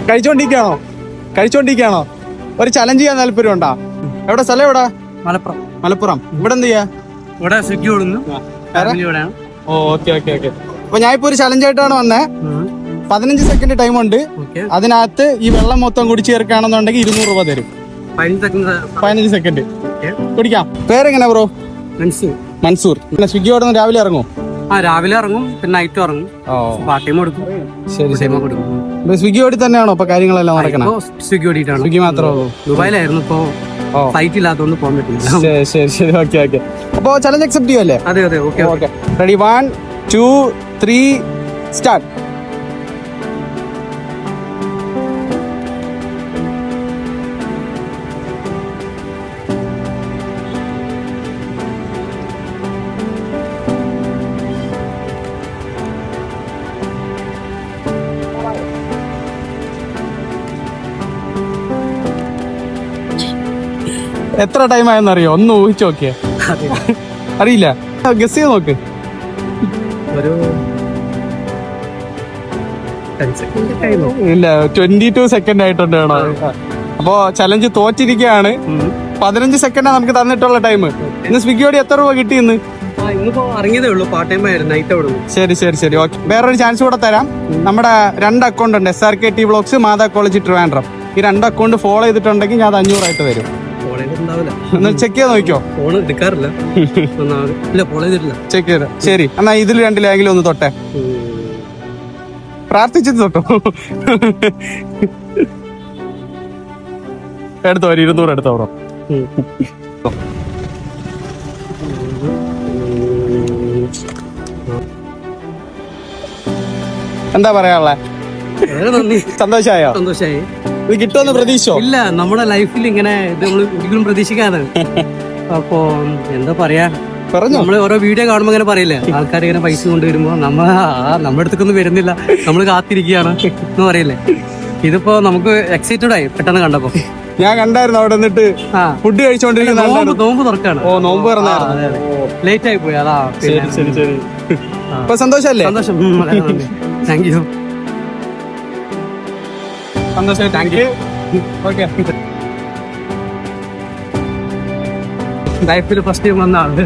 കഴിച്ചോണ്ടിരിക്കുകയാണോ? ഒരു ചലഞ്ച് ചെയ്യാൻ താല്പര്യം ഉണ്ടോ? എവിടെ സ്ഥലം? എവിടെ? മലപ്പുറം. ഇവിടെ എന്ത് ചെയ്യാ? ഇവിടെ സ്വിഗ്ഗി ഓടുന്നു. ഓക്കെ. അപ്പൊ ഞാൻ ഇപ്പൊ ഒരു ചലഞ്ച് ആയിട്ടാണ് വന്നേ. 15 സെക്കൻഡ് ടൈം ഉണ്ട്. അതിനകത്ത് ഈ വെള്ളം മൊത്തം കുടിച്ച് ചേർക്കുകയാണെന്നുണ്ടെങ്കിൽ 200 രൂപ തരും. 15 സെക്കൻഡ് കുടിക്കാം. പേരെങ്ങനെ ബ്രോ? മൻസൂർ. പിന്നെ സ്വിഗ്ഗി ഓടുന്ന രാവിലെ ഇറങ്ങും? രാവിലെ ഇറങ്ങും, പിന്നെ നൈറ്റും ഇറങ്ങും. പാർട്ട് ടൈം കൊടുക്കും. ശരി. സ്വിഗ്ഗി ഓടി തന്നെയാണോ ഇപ്പൊ കാര്യങ്ങളെല്ലാം നടക്കണം? സ്വിഗ്ഗി ഓടിയിട്ടാണ്. സ്വിഗ്ഗി മാത്രമേ ഉള്ളൂ? ദുബായിലായിരുന്നു, ഇപ്പൊ ഫ്ലൈറ്റ് ഇല്ലാത്തതുകൊണ്ട് പോകാൻ പറ്റില്ല. ശരി. ഓക്കെ. അപ്പൊ ചലഞ്ച് അക്സെപ്റ്റ് ചെയ്യുമല്ലേ? അതെ. ഓക്കെ. റെഡി? 1 2 3 സ്റ്റാർട്ട്. എത്ര ടൈം ആയെന്നറിയോ? ഒന്ന് ഊഹിച്ചു നോക്കിയേ. അറിയില്ല? ഗസ് ചെയ്ത് നോക്ക്. ഒരു ഇല്ല, 22 സെക്കൻഡ് ആയിട്ടുണ്ട്. അപ്പോ ചലഞ്ച് തോറ്റിരിക്കുകയാണ്. 15 സെക്കൻഡാണ് നമുക്ക് തന്നിട്ടുള്ള ടൈം. ഇന്ന് സ്വിഗ്ഗിയോട് എത്ര രൂപ കിട്ടിയെന്ന്? ഇന്നിപ്പോ ഇറങ്ങിയതേ ഉള്ളൂ. പാർട്ട് ടൈം ആയിരുന്നു, നൈറ്റ് ഓടുന്നു. ശരി. ഓക്കെ, വേറൊരു ചാൻസ് കൂടെ തരാം. നമ്മുടെ 2 അക്കൗണ്ട് ഉണ്ട്, SRKT വ്ളോഗ്സ്, മാതാ കോളേജ് ട്രിവാൻഡ്രം. ഈ 2 അക്കൗണ്ട് ഫോളോ ചെയ്തിട്ടുണ്ടെങ്കിൽ ഞാൻ 500 ആയിട്ട് തരും. ചെക്ക് ചെയ്ത് നോക്കിയോ? ഫോൺ എടുക്കാറില്ല. ചെക്ക് ചെയ്ത. ശരി, എന്നാ ഇതിൽ 2 ഒന്ന് തൊട്ടെ. പ്രാർത്ഥിച്ചത് തൊട്ടോ. എടുത്തോ, 200 എടുത്തോ ബ്രോ. എന്താ പറയാനുള്ളേ? സന്തോഷായോ? സന്തോഷായി. ഇത് കിട്ടുമെന്ന് പ്രതീക്ഷയോ? ഇല്ല, നമ്മുടെ ലൈഫിൽ ഇങ്ങനെ ഇത് നമ്മൾ ഒരിക്കലും പ്രതീക്ഷിക്കാതെ. അപ്പൊ എന്താ പറയാ, നമ്മള് ഓരോ വീഡിയോ കാണുമ്പോ ഇങ്ങനെ പറയില്ലേ, ആൾക്കാർ ഇങ്ങനെ പൈസ കൊണ്ടുവരുമ്പോ നമ്മുടെ അടുത്തൊന്നും വരുന്നില്ല, നമ്മൾ കാത്തിരിക്കുകയാണ് എന്ന് പറയില്ലേ. ഇതിപ്പോ നമുക്ക് എക്സൈറ്റഡ് ആയി പെട്ടെന്ന് കണ്ടപ്പോ. ഞാൻ കണ്ടായിരുന്നു അവിടെ നിന്നിട്ട് ഫുഡ് കഴിച്ചോണ്ടിരിക്കുന്ന. നോമ്പ് തുറക്കാണ്. നോമ്പ് ലേറ്റ് ആയി പോയി, അതാ. ശരി. ഇപ്പൊ സന്തോഷല്ലേ? സന്തോഷം. Thank you. സന്തോഷം. Thank you. ഓക്കെ. ലൈഫിൽ ഫസ്റ്റ് ടൈം വന്ന ആള്.